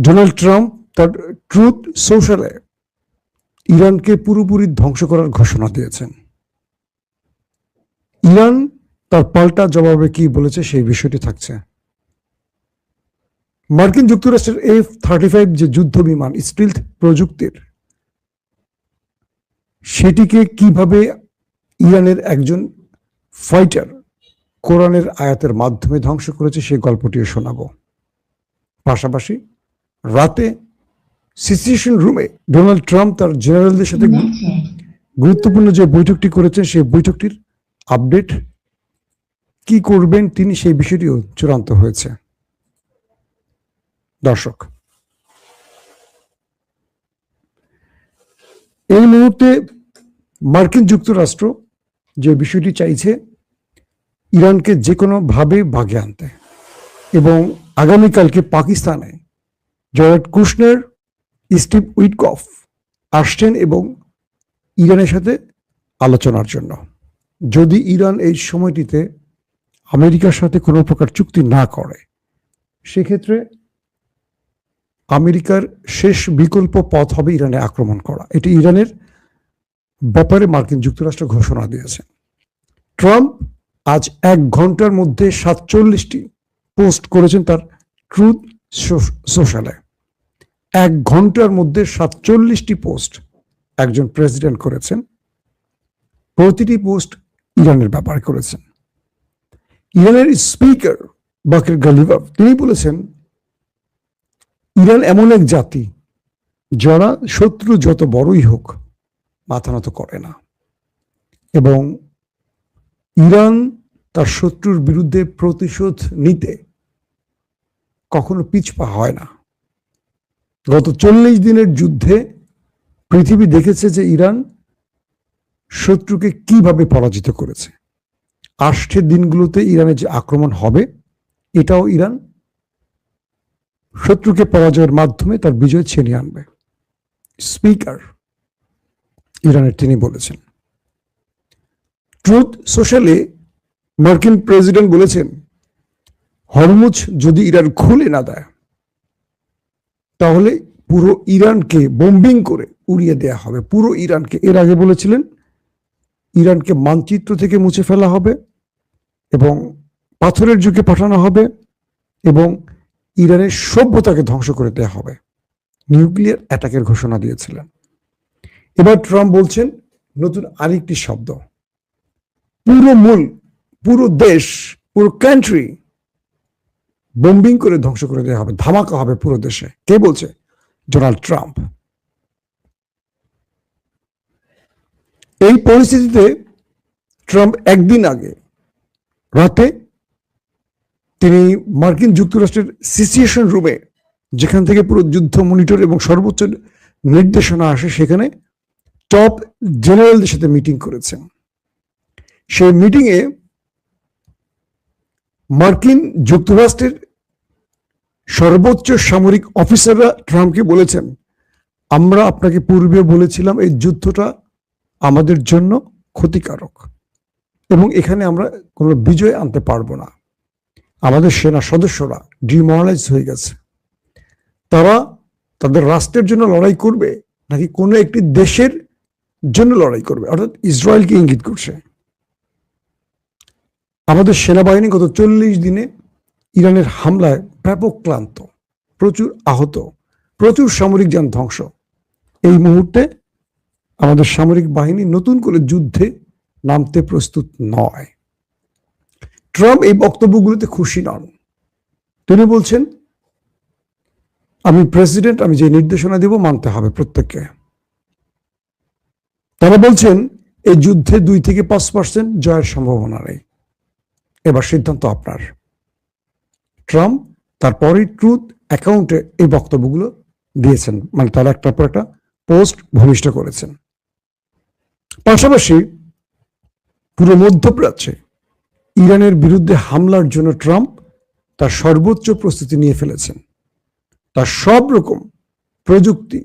Donald Trump তার truth সোশ্যালে ইরানকে পুরোপুরি ধ্বংস করার ঘোষণা দিয়েছেন। ইরান তার পাল্টা জবাবে কি বলেছে সেই বিষয়টি থাকছে। মার্কিন যুক্তরাষ্ট্রের F-35 যে যুদ্ধ বিমান স্টিলথ প্রযুক্তির, সেটিকে কিভাবে ইরানের একজন ফাইটার কোরআনের আয়াতের মাধ্যমে ধ্বংস করেছে সেই গল্পটিও শোনাবো। পাশাপাশি রাতে সিচুয়েশন রুমে ডোনাল্ড ট্রাম্প তার জেনারেলদের সাথে গুরুত্বপূর্ণ যে বৈঠকটি করেছেন সেই বৈঠকটির আপডেট, কি করবেন তিনি সেই বিষয়টিও চূড়ান্ত হয়েছে। দর্শক, এই মুহূর্তে মার্কিন যুক্তরাষ্ট্র যে বিষয়টি চাইছে ইরানকে যে কোনো ভাবে ভাগে আনতে, এবং আগামীকালকে পাকিস্তানে জয়ারেড কুশনার, স্টিভ উইটকফ আসছেন এবং ইরানের সাথে আলোচনার জন্য। যদি ইরান এই সময়টিতে আমেরিকার সাথে কোনো প্রকার চুক্তি না করে, সেক্ষেত্রে আমেরিকার শেষ বিকল্প পথ হবে ইরানে আক্রমণ করা। এটি ইরানের ব্যাপারে মার্কিন যুক্তরাষ্ট্র ঘোষণা দিয়েছে। ট্রাম্প আজ 1 ঘন্টার মধ্যে 47টি পোস্ট করেছেন তার ট্রুথ সোশ্যালে। 1 ঘন্টার মধ্যে 47টি পোস্ট একজন প্রেসিডেন্ট করেছেন। প্রতিটি পোস্ট ইরানের ব্যাপারে করেছেন। ইরানের স্পিকার বাকির গালিবাফ তিনি বলেছেন, ইরান এমন এক জাতি যারা শত্রু যত বড়ই হোক মাথা নত করে না, এবং ইরান তার শত্রুর বিরুদ্ধে প্রতিশোধ নিতে কখনো পিছপা হয় না। গত 40 দিনের যুদ্ধে পৃথিবী দেখেছে যে ইরান শত্রুকে কিভাবে পরাজিত করেছে। আসছে দিনগুলোতে ইরানের যে আক্রমণ হবে, এটাও ইরান শত্রুকে পরাজয়ের মাধ্যমে তার বিজয় ছিনিয়ে আনবে। স্পিকার ইরানের তিনি বলেছেন। ট্রুথ সোশ্যালে মার্কিন প্রেসিডেন্ট বলেছেন, হরমুজ যদি ইরান খুলে না দেয় তাহলে পুরো ইরানকে বোম্বিং করে উড়িয়ে দেয়া হবে। পুরো ইরানকে, এর আগে বলেছিলেন ইরানকে মানচিত্র থেকে মুছে ফেলা হবে এবং পাথরের যুগে পাঠানো হবে এবং ইরানের সভ্যতাকে ধ্বংস করে দেওয়া হবে। নিউক্লিয়ার অ্যাটাকের ঘোষণা দিয়েছিলেন। এবার ট্রাম্প বলছেন নতুন আরেকটি শব্দ, পুরো দেশ, পুরো কান্ট্রি বোম্বিং করে ধ্বংস করে দেওয়া হবে, ধামাকা হবে পুরো দেশে। কে বলছে? Donald Trump. এই পরিস্থিতিতে ট্রাম্প একদিন আগে রাতে তিনি মার্কিন যুক্তরাষ্ট্রের সিচুয়েশন রুমে, যেখান থেকে পুরো যুদ্ধ মনিটর এবং সর্বোচ্চ নির্দেশনা আসে, সেখানে টপ জেনারেলদের সাথে মিটিং করেছেন। সেই মিটিংয়ে মার্কিন যুক্তরাষ্ট্রের সর্বোচ্চ সামরিক অফিসাররা ট্রাম্পকে বলেছেন, আমরা আপনাকে পূর্বে বলেছিলাম এই যুদ্ধটা আমাদের জন্য ক্ষতিকারক এবং এখানে আমরা কোনো বিজয় আনতে পারবো না। আমাদের সেনা সদস্যরা ডিমোরালাইজ হয়ে গেছে। তারা তাদের রাষ্ট্রের জন্য লড়াই করবে নাকি কোনো একটি দেশের জন্য লড়াই করবে, অর্থাৎ ইসরায়েলকে ইঙ্গিত করছে। আমাদের সেনাবাহিনী গত 40 দিনে ইরানের হামলায় ব্যাপক ক্লান্ত, প্রচুর আহত, প্রচুর সামরিক যান ধ্বংস। এই মুহূর্তে আমাদের সামরিক বাহিনী নতুন করে যুদ্ধে নামতে প্রস্তুত নয়। ট্রাম্প এই বক্তব্যগুলোতে খুশি নন। তিনি বলছেন, আমি প্রেসিডেন্ট, আমি যে নির্দেশনা দেব মানতে হবে প্রত্যেককে। তারা বলছেন এই যুদ্ধে 2 থেকে 5% জয়ের সম্ভাবনা নেই, এবার সিদ্ধান্ত আপনার। ট্রাম্প তারপরে ট্রুথ অ্যাকাউন্টে এই বক্তব্যগুলো দিয়েছেন, মানে তারা একটার পর একটা পোস্ট ভূমিষ্ঠ করেছেন। পাশাপাশি পুরো মধ্যপ্রাচ্যে ইরানের বিরুদ্ধে হামলার জন্য ট্রাম্প তার সর্বোচ্চ প্রস্তুতি নিয়ে ফেলেছেন। তার সব রকম প্রযুক্তি,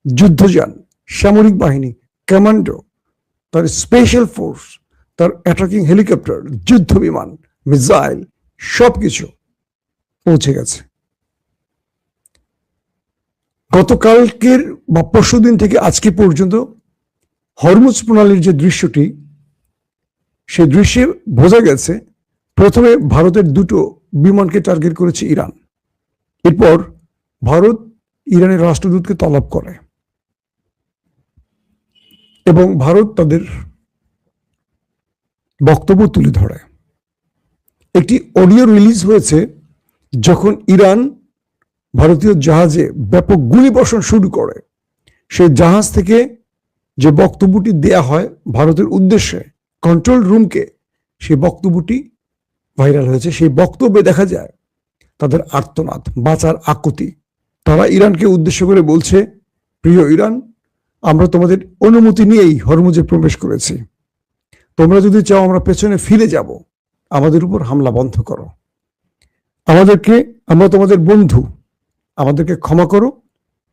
যুদ্ধযান, সামরিক বাহিনী, কমান্ডো, তার স্পেশাল ফোর্স, তার অ্যাটাকিং হেলিকপ্টার, যুদ্ধ বিমান, মিসাইল সবকিছু পৌঁছে গেছে। গতকালকের বা পরশুদিন থেকে আজকে পর্যন্ত হরমুজ প্রণালীর যে দৃশ্যটি, সেই দৃশ্যে বোঝা গেছে প্রথমে ভারতের দুটো বিমানকে টার্গেট করেছে ইরান। এরপর ভারত ইরানের রাষ্ট্রদূতকে তলব করে এবং ভারত তাদের বক্তব্য তুলে ধরে। একটি অডিও রিলিজ হয়েছে যখন ইরান ভারতীয় জাহাজে ব্যাপক গুলিবর্ষণ শুরু করে। সেই জাহাজ থেকে যে বক্তব্যটি দেয়া হয় ভারতের উদ্দেশ্যে কন্ট্রোল রুমকে, সেই বক্তব্যটি ভাইরাল হয়েছে। সেই বক্তব্যে দেখা যায় তাদের আর্তনাদ, বাঁচার আকুতি। তারা ইরানকে উদ্দেশ্য করে বলছে, প্রিয় ইরান, আমরা তোমাদের অনুমতি নিয়েই হরমুজে প্রবেশ করেছি। তোমরা যদি চাও আমরা পেছনে ফিরে যাব, আমাদের উপর হামলা বন্ধ করো। আমরা তোমাদের বন্ধু, আমাদেরকে ক্ষমা করো,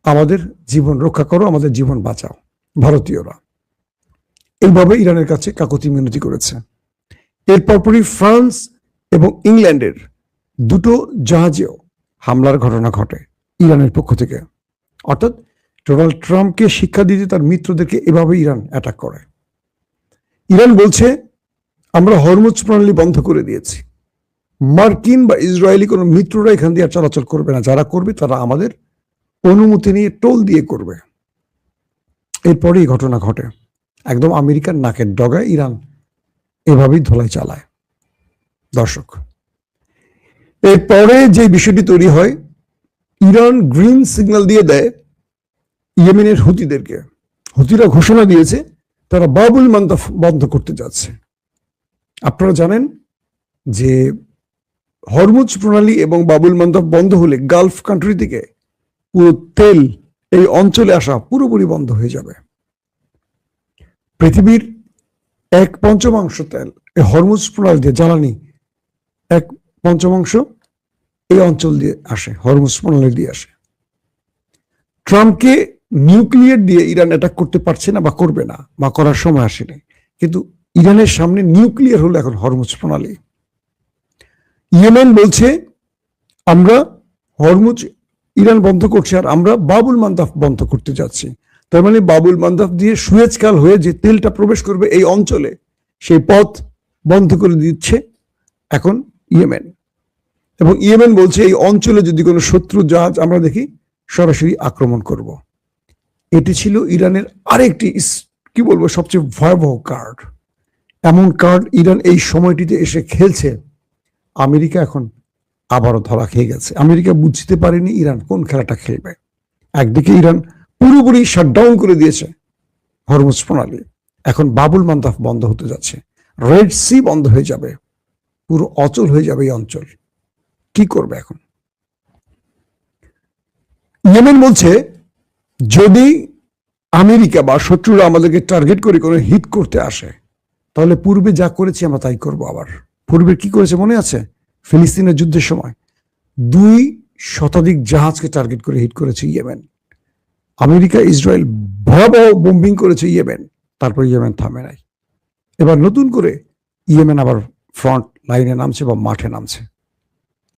আমাদের জীবন রক্ষা করো, আমাদের জীবন বাঁচাও। ভারতীয়রা এইভাবে ইরানের কাছে কাকুতি মিনতি করেছে। এর পরপরই ফ্রান্স এবং ইংল্যান্ডের দুটো জাহাজেও হামলার ঘটনা ঘটে ইরানের পক্ষ থেকে। অর্থাৎ ডোনাল্ড ট্রাম্পকে শিক্ষা দিতে তার মিত্রদেরকে এভাবে ইরান অ্যাটাক করে। ইরান বলছে, আমরা হরমুজ প্রণালী বন্ধ করে দিয়েছি। মার্কিন বা ইসরায়েলি কোনো মিত্ররা এখান দিয়ে আর চলাচল করবে না। যারা করবে তারা আমাদের অনুমতি নিয়ে টোল দিয়ে করবে। এরপরেই ঘটনা ঘটে। একদম আমেরিকার নাকের ডগায় ইরান এভাবেই ধোলাই চালায়। দর্শক, এরপরে যে বিষয়টি তৈরি হয়, ইরান গ্রিন সিগন্যাল দিয়ে দেয় ইয়েমেনের হুতিদেরকে। হুতিরা ঘোষণা দিয়েছে তারা বাবুল মান্দাব বন্ধ করতে যাচ্ছে। আপনারা জানেন যে হরমুজ প্রণালী এবং বাবুল মান্দাব বন্ধ হলে গালফ কান্ট্রি থেকে পুরো তেল এই অঞ্চলে আসা পুরোপুরি বন্ধ হয়ে যাবে। পৃথিবীর 1/5 তেল এই হরমুজ প্রণালী দিয়ে, জ্বালানি 1/5 এই অঞ্চল দিয়ে আসে, হরমুজ প্রণালী দিয়ে আসে। ট্রাম্পকে নিউক্লিয়ার দিয়ে ইরান অ্যাটাক করতে পারছে না বা করবে না, বা করার সময় আসেনি। কিন্তু ইরানের সামনে নিউক্লিয়ার হলো এখন হরমুজ প্রণালী। ইয়েমেন বলছে আমরা হরমুজ ইরান বন্ধ করছে আর আমরা বাবুল মান্দাব বন্ধ করতে যাচ্ছি। তার মানে বাবুল মান্দাব দিয়ে সুয়েজ খাল হয়ে যে তেলটা প্রবেশ করবে এই অঞ্চলে, সেই পথ বন্ধ করে দিচ্ছে এখন ইয়েমেন। এবং ইয়েমেন বলছে এই অঞ্চলে যদি কোনো শত্রু জাহাজ আমরা দেখি সরাসরি আক্রমণ করব। এটি ছিল ইরানের আরেকটি কি বলবো সবচেয়ে ভয়াবহ কার্ড। এমন কার্ড ইরান এই সময়টিতে এসে খেলছে। আমেরিকা এখন আবারও ধরা খেয়ে গেছে। আমেরিকা বুঝতে পারেনি ইরান কোন খেলাটা খেলবে। একদিকে ইরান পুরোপুরি শাটডাউন করে দিয়েছে হরমুজ প্রণালী, এখন বাবুল মান্দাব বন্ধ হতে যাচ্ছে, রেড সি বন্ধ হয়ে যাবে, পুরো অচল হয়ে যাবে এই অঞ্চল। কি করবে এখন? ইয়েমেন বলছে যদি আমেরিকা বা শত্রুরা আমাদেরকে টার্গেট করে কোনো হিট করতে আসে, তাহলে পূর্বে যা করেছি আমরা তাই করব। আবার পূর্বে কি করেছে মনে আছে? ফিলিস্তিনের যুদ্ধের সময় 2 শতাধিক জাহাজকে টার্গেট করে হিট করেছে ইয়েমেন। আমেরিকা ইসরায়েল ভয়াবহ বোম্বিং করেছে ইয়েমেন, তারপর ইয়েমেন থামে নাই। এবার নতুন করে ইয়েমেন আবার ফ্রন্ট লাইনে নামছে বা মাঠে নামছে।